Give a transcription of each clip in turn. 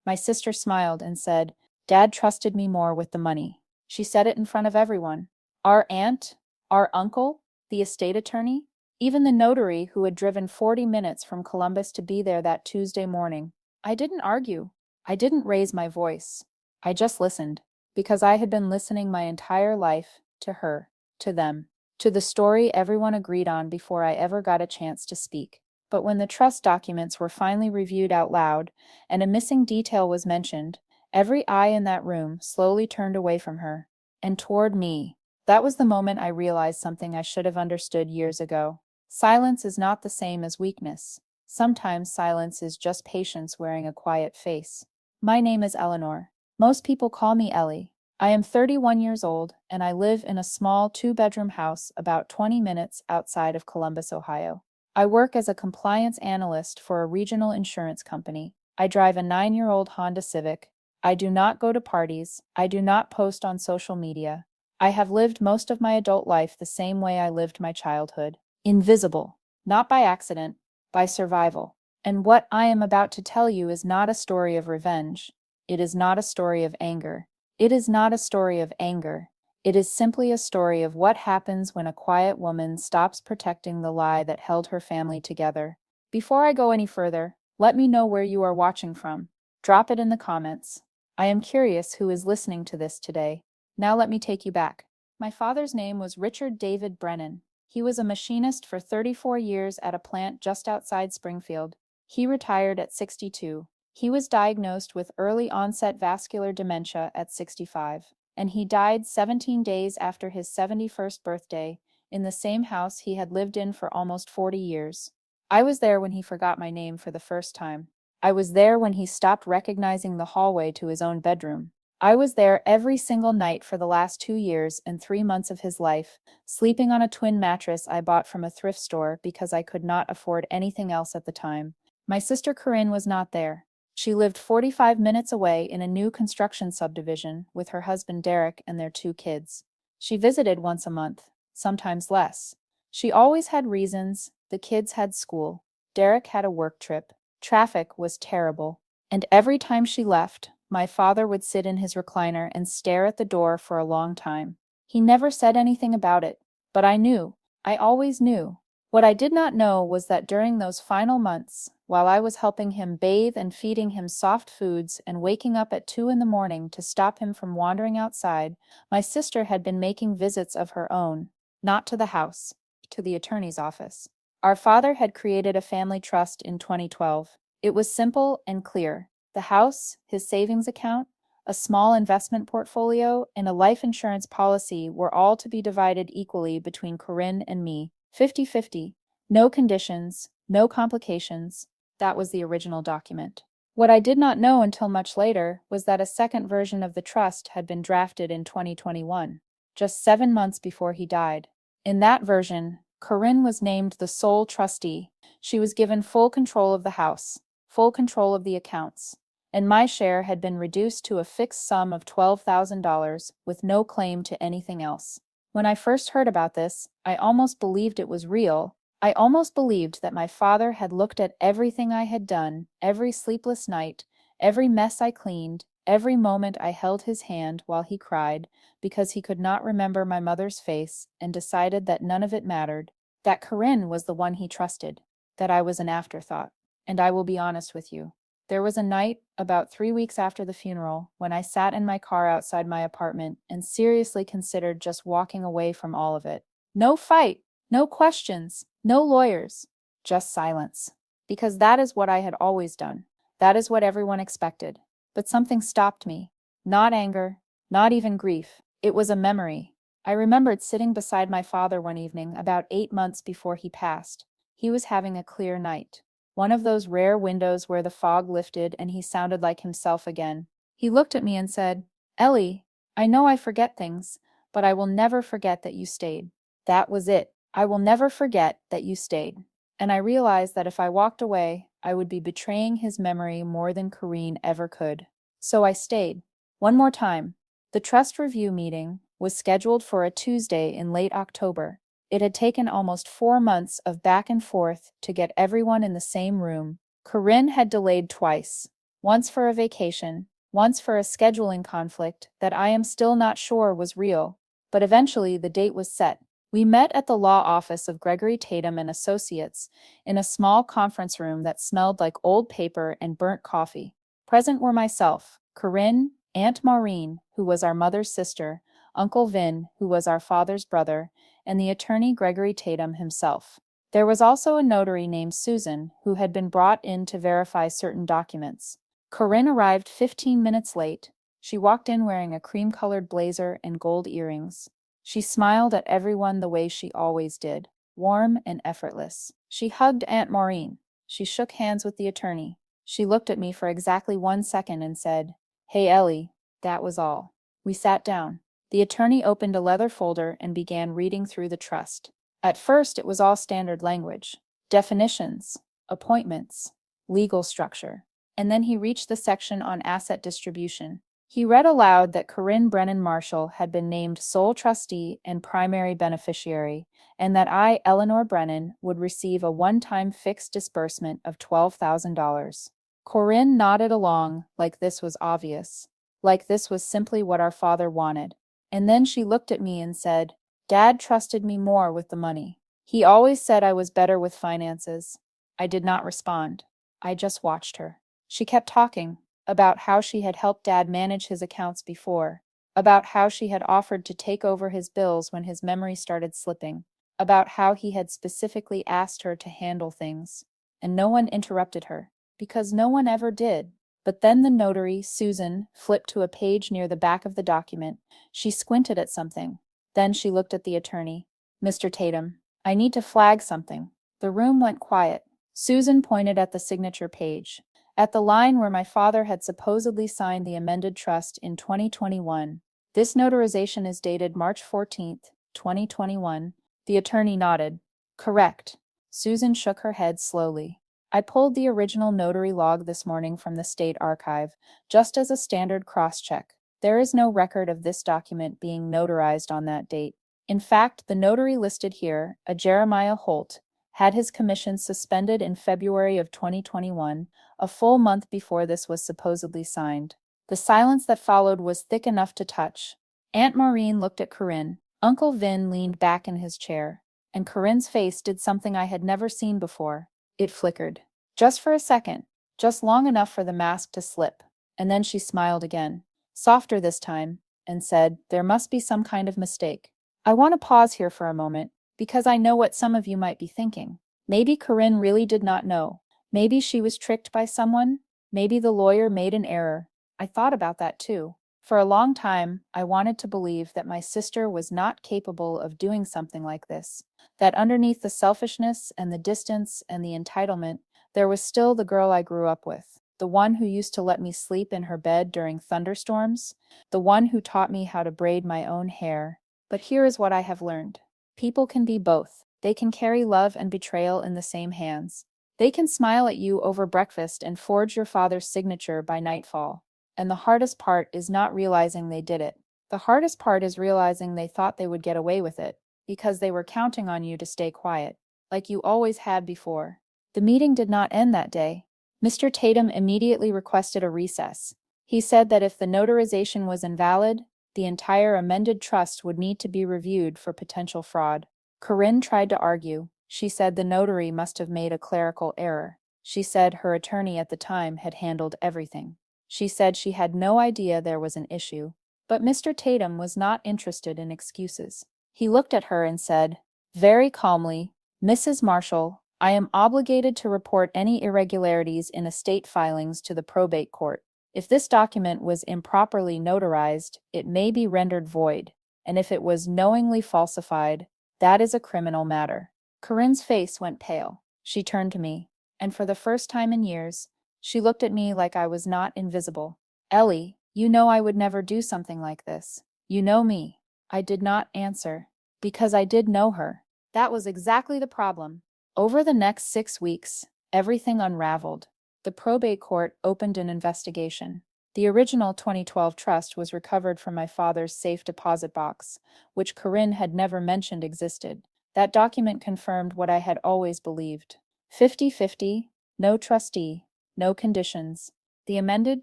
My sister smiled and said, "Dad trusted me more with the money." She said it in front of everyone. Our aunt, our uncle, the estate attorney, even the notary who had driven 40 minutes from Columbus to be there that Tuesday morning. I didn't argue. I didn't raise my voice. I just listened, because I had been listening my entire life to her, to them, to the story everyone agreed on before I ever got a chance to speak. But when the trust documents were finally reviewed out loud, and a missing detail was mentioned, every eye in that room slowly turned away from her, and toward me. That was the moment I realized something I should have understood years ago. Silence is not the same as weakness. Sometimes silence is just patience wearing a quiet face. My name is Eleanor. Most people call me Ellie. I am 31 years old, and I live in a small two-bedroom house about 20 minutes outside of Columbus, Ohio. I work as a compliance analyst for a regional insurance company. I drive a 9-year-old Honda Civic. I do not go to parties. I do not post on social media. I have lived most of my adult life the same way I lived my childhood. Invisible. Not by accident, by survival. And what I am about to tell you is not a story of revenge. It is not a story of anger. It is not a story of anger. It is simply a story of what happens when a quiet woman stops protecting the lie that held her family together. Before I go any further, let me know where you are watching from. Drop it in the comments. I am curious who is listening to this today. Now let me take you back. My father's name was Richard David Brennan. He was a machinist for 34 years at a plant just outside Springfield. He retired at 62. He was diagnosed with early onset vascular dementia at 65, and he died 17 days after his 71st birthday in the same house he had lived in for almost 40 years. I was there when he forgot my name for the first time. I was there when he stopped recognizing the hallway to his own bedroom. I was there every single night for the last 2 years and 3 months of his life, sleeping on a twin mattress I bought from a thrift store because I could not afford anything else at the time. My sister Corinne was not there. She lived 45 minutes away in a new construction subdivision with her husband Derek and their 2 kids. She visited once a month, sometimes less. She always had reasons. The kids had school. Derek had a work trip. Traffic was terrible. And every time she left, my father would sit in his recliner and stare at the door for a long time. He never said anything about it, but I knew. I always knew. What I did not know was that during those final months, while I was helping him bathe and feeding him soft foods and waking up at 2 in the morning to stop him from wandering outside, my sister had been making visits of her own, not to the house, to the attorney's office. Our father had created a family trust in 2012. It was simple and clear. The house, his savings account, a small investment portfolio, and a life insurance policy were all to be divided equally between Corinne and me, 50-50. No conditions, no complications. That was the original document. What I did not know until much later was that a second version of the trust had been drafted in 2021, just 7 months before he died. In that version, Corinne was named the sole trustee. She was given full control of the house, full control of the accounts, and my share had been reduced to a fixed sum of $12,000 with no claim to anything else. When I first heard about this, I almost believed it was real. I almost believed that my father had looked at everything I had done, every sleepless night, every mess I cleaned, every moment I held his hand while he cried, because he could not remember my mother's face, and decided that none of it mattered, that Corinne was the one he trusted, that I was an afterthought. And I will be honest with you. There was a night, about 3 weeks after the funeral, when I sat in my car outside my apartment and seriously considered just walking away from all of it. No fight, no questions, no lawyers, just silence. Because that is what I had always done. That is what everyone expected. But something stopped me. Not anger, not even grief. It was a memory. I remembered sitting beside my father one evening about 8 months before he passed. He was having a clear night. One of those rare windows where the fog lifted and he sounded like himself again. He looked at me and said, "Ellie, I know I forget things, but I will never forget that you stayed." That was it. I will never forget that you stayed. And I realized that if I walked away, I would be betraying his memory more than Corinne ever could. So I stayed. One more time. The trust review meeting was scheduled for a Tuesday in late October. It had taken almost 4 months of back and forth to get everyone in the same room. Corinne had delayed twice. once for a vacation, once for a scheduling conflict that I am still not sure was real. But eventually the date was set. We met at the law office of Gregory Tatum and Associates in a small conference room that smelled like old paper and burnt coffee. Present were myself, Corinne, Aunt Maureen, who was our mother's sister, Uncle Vin, who was our father's brother, and the attorney Gregory Tatum himself. There was also a notary named Susan, who had been brought in to verify certain documents. Corinne arrived 15 minutes late. She walked in wearing a cream-colored blazer and gold earrings. She smiled at everyone the way she always did, warm and effortless. She hugged Aunt Maureen. She shook hands with the attorney. She looked at me for exactly 1 second and said, "Hey, Ellie." That was all. We sat down. The attorney opened a leather folder and began reading through the trust. At first, it was all standard language. Definitions, appointments, legal structure. And then he reached the section on asset distribution. He read aloud that Corinne Brennan Marshall had been named sole trustee and primary beneficiary, and that I, Eleanor Brennan, would receive a one-time fixed disbursement of $12,000. Corinne nodded along, like this was obvious, like this was simply what our father wanted. And then she looked at me and said, "Dad trusted me more with the money. He always said I was better with finances." I did not respond. I just watched her. She kept talking about how she had helped Dad manage his accounts before, about how she had offered to take over his bills when his memory started slipping, about how he had specifically asked her to handle things. And no one interrupted her, because no one ever did. But then the notary, Susan, flipped to a page near the back of the document. She squinted at something. Then she looked at the attorney. "Mr. Tatum, I need to flag something." The room went quiet. Susan pointed at the signature page, at the line where my father had supposedly signed the amended trust in 2021. "This notarization is dated March 14th, 2021. The attorney nodded. "Correct." Susan shook her head slowly. "I pulled the original notary log this morning from the state archive, just as a standard cross-check. There is no record of this document being notarized on that date. In fact, the notary listed here, a Jeremiah Holt, had his commission suspended in February of 2021, a full month before this was supposedly signed." The silence that followed was thick enough to touch. Aunt Maureen looked at Corinne. Uncle Vin leaned back in his chair, and Corinne's face did something I had never seen before. It flickered. Just for a second, just long enough for the mask to slip, and then she smiled again, softer this time, and said, "There must be some kind of mistake. I want to pause here for a moment, because I know what some of you might be thinking. Maybe Corinne really did not know. Maybe she was tricked by someone. Maybe the lawyer made an error." I thought about that too. For a long time, I wanted to believe that my sister was not capable of doing something like this, that underneath the selfishness and the distance and the entitlement, there was still the girl I grew up with, the one who used to let me sleep in her bed during thunderstorms, the one who taught me how to braid my own hair. But here is what I have learned. People can be both. They can carry love and betrayal in the same hands. They can smile at you over breakfast and forge your father's signature by nightfall. And the hardest part is not realizing they did it. The hardest part is realizing they thought they would get away with it, because they were counting on you to stay quiet, like you always had before. The meeting did not end that day. Mr. Tatum immediately requested a recess. He said that if the notarization was invalid, the entire amended trust would need to be reviewed for potential fraud. Corinne tried to argue. She said the notary must have made a clerical error. She said her attorney at the time had handled everything. She said she had no idea there was an issue. But Mr. Tatum was not interested in excuses. He looked at her and said, very calmly, "Mrs. Marshall, I am obligated to report any irregularities in estate filings to the probate court. If this document was improperly notarized, it may be rendered void, and if it was knowingly falsified, that is a criminal matter." Corinne's face went pale. She turned to me, and for the first time in years, she looked at me like I was not invisible. "Ellie, you know I would never do something like this. You know me." I did not answer, because I did know her. That was exactly the problem. Over the next 6 weeks, everything unraveled. The probate court opened an investigation. The original 2012 trust was recovered from my father's safe deposit box, which Corinne had never mentioned existed. That document confirmed what I had always believed. 50-50, no trustee, no conditions. The amended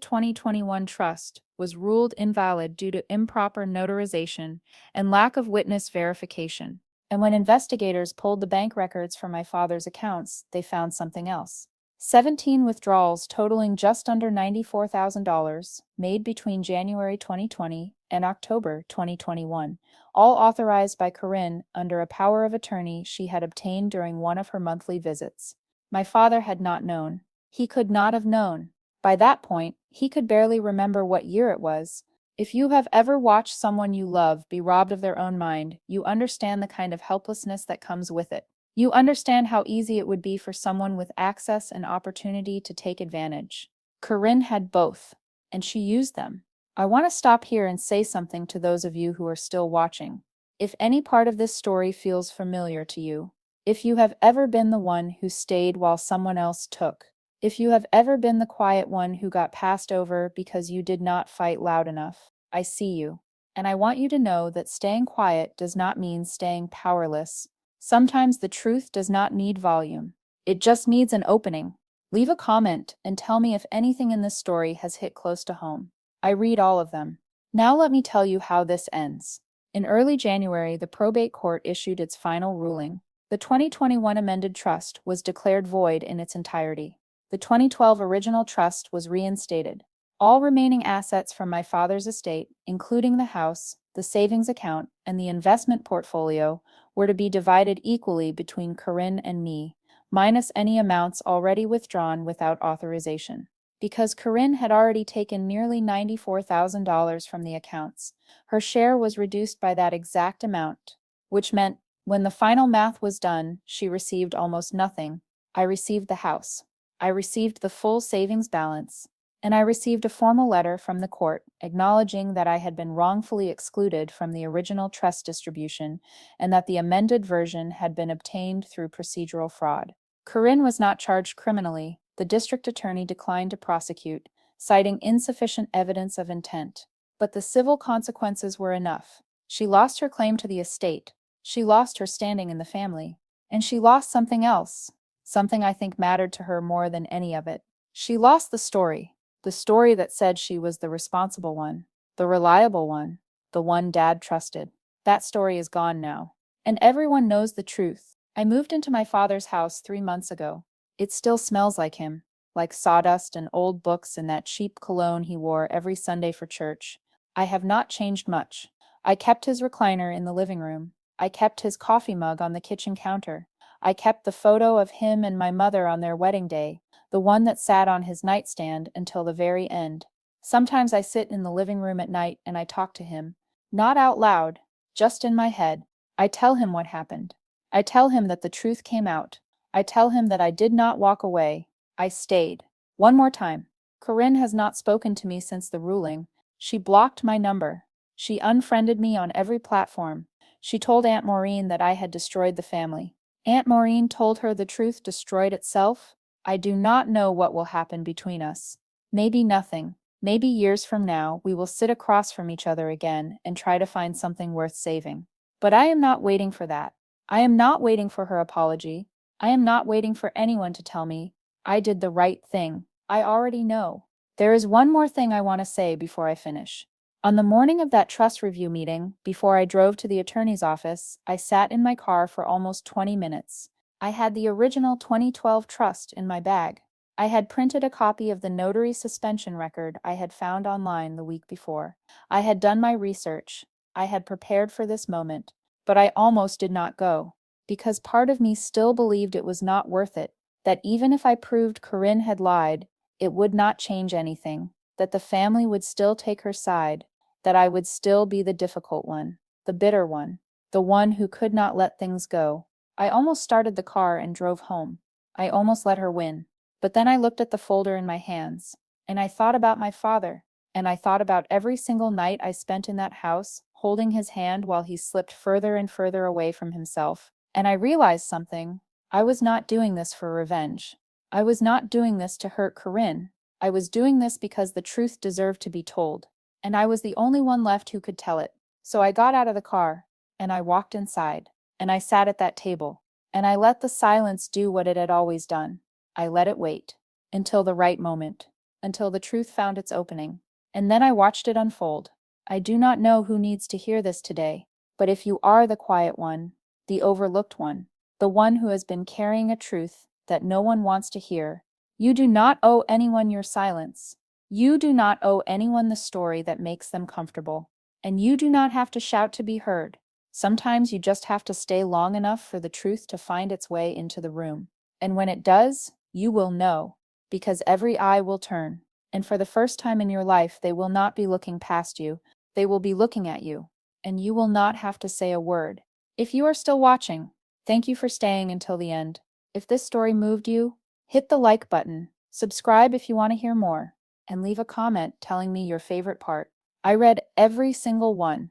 2021 trust was ruled invalid due to improper notarization and lack of witness verification. And when investigators pulled the bank records from my father's accounts, they found something else. 17 withdrawals totaling just under $94,000 made between January 2020 and October 2021, all authorized by Corinne under a power of attorney she had obtained during one of her monthly visits. My father had not known. He could not have known. By that point, he could barely remember what year it was. If you have ever watched someone you love be robbed of their own mind, you understand the kind of helplessness that comes with it. You understand how easy it would be for someone with access and opportunity to take advantage. Corinne had both, and she used them. I want to stop here and say something to those of you who are still watching. If any part of this story feels familiar to you, if you have ever been the one who stayed while someone else took, if you have ever been the quiet one who got passed over because you did not fight loud enough, I see you. And I want you to know that staying quiet does not mean staying powerless. Sometimes the truth does not need volume. It just needs an opening. Leave a comment and tell me if anything in this story has hit close to home. I read all of them. Now let me tell you how this ends. In early January, the probate court issued its final ruling. The 2021 amended trust was declared void in its entirety. The 2012 original trust was reinstated. All remaining assets from my father's estate, including the house, the savings account, and the investment portfolio, were to be divided equally between Corinne and me, minus any amounts already withdrawn without authorization. Because Corinne had already taken nearly $94,000 from the accounts, her share was reduced by that exact amount, which meant, when the final math was done, she received almost nothing. I received the house. I received the full savings balance, and I received a formal letter from the court acknowledging that I had been wrongfully excluded from the original trust distribution and that the amended version had been obtained through procedural fraud. Corinne was not charged criminally. The district attorney declined to prosecute, citing insufficient evidence of intent. But the civil consequences were enough. She lost her claim to the estate, she lost her standing in the family, and she lost something else. Something I think mattered to her more than any of it. She lost the story that said she was the responsible one, the reliable one, the one Dad trusted. That story is gone now. And everyone knows the truth. I moved into my father's house 3 months ago. It still smells like him, like sawdust and old books and that cheap cologne he wore every Sunday for church. I have not changed much. I kept his recliner in the living room. I kept his coffee mug on the kitchen counter. I kept the photo of him and my mother on their wedding day, the one that sat on his nightstand until the very end. Sometimes I sit in the living room at night and I talk to him. Not out loud, just in my head. I tell him what happened. I tell him that the truth came out. I tell him that I did not walk away. I stayed. One more time. Corinne has not spoken to me since the ruling. She blocked my number. She unfriended me on every platform. She told Aunt Maureen that I had destroyed the family. Aunt Maureen told her the truth destroyed itself. I do not know what will happen between us. Maybe nothing. Maybe years from now we will sit across from each other again and try to find something worth saving. But I am not waiting for that. I am not waiting for her apology. I am not waiting for anyone to tell me I did the right thing. I already know. There is one more thing I want to say before I finish. On the morning of that trust review meeting, before I drove to the attorney's office, I sat in my car for almost 20 minutes. I had the original 2012 trust in my bag. I had printed a copy of the notary suspension record I had found online the week before. I had done my research. I had prepared for this moment, but I almost did not go, because part of me still believed it was not worth it, that even if I proved Corinne had lied, it would not change anything, that the family would still take her side, that I would still be the difficult one, the bitter one, the one who could not let things go. I almost started the car and drove home. I almost let her win. But then I looked at the folder in my hands, and I thought about my father, and I thought about every single night I spent in that house, holding his hand while he slipped further and further away from himself. And I realized something. I was not doing this for revenge. I was not doing this to hurt Corinne. I was doing this because the truth deserved to be told, and I was the only one left who could tell it. So I got out of the car, and I walked inside, and I sat at that table, and I let the silence do what it had always done. I let it wait until the right moment. until the truth found its opening. And then I watched it unfold. I do not know who needs to hear this today, but if you are the quiet one, the overlooked one, the one who has been carrying a truth that no one wants to hear, you do not owe anyone your silence. You do not owe anyone the story that makes them comfortable. And you do not have to shout to be heard. Sometimes you just have to stay long enough for the truth to find its way into the room. And when it does, you will know, because every eye will turn. And for the first time in your life, they will not be looking past you. They will be looking at you. And you will not have to say a word. If you are still watching, thank you for staying until the end. If this story moved you, hit the like button, subscribe if you want to hear more, and leave a comment telling me your favorite part. I read every single one,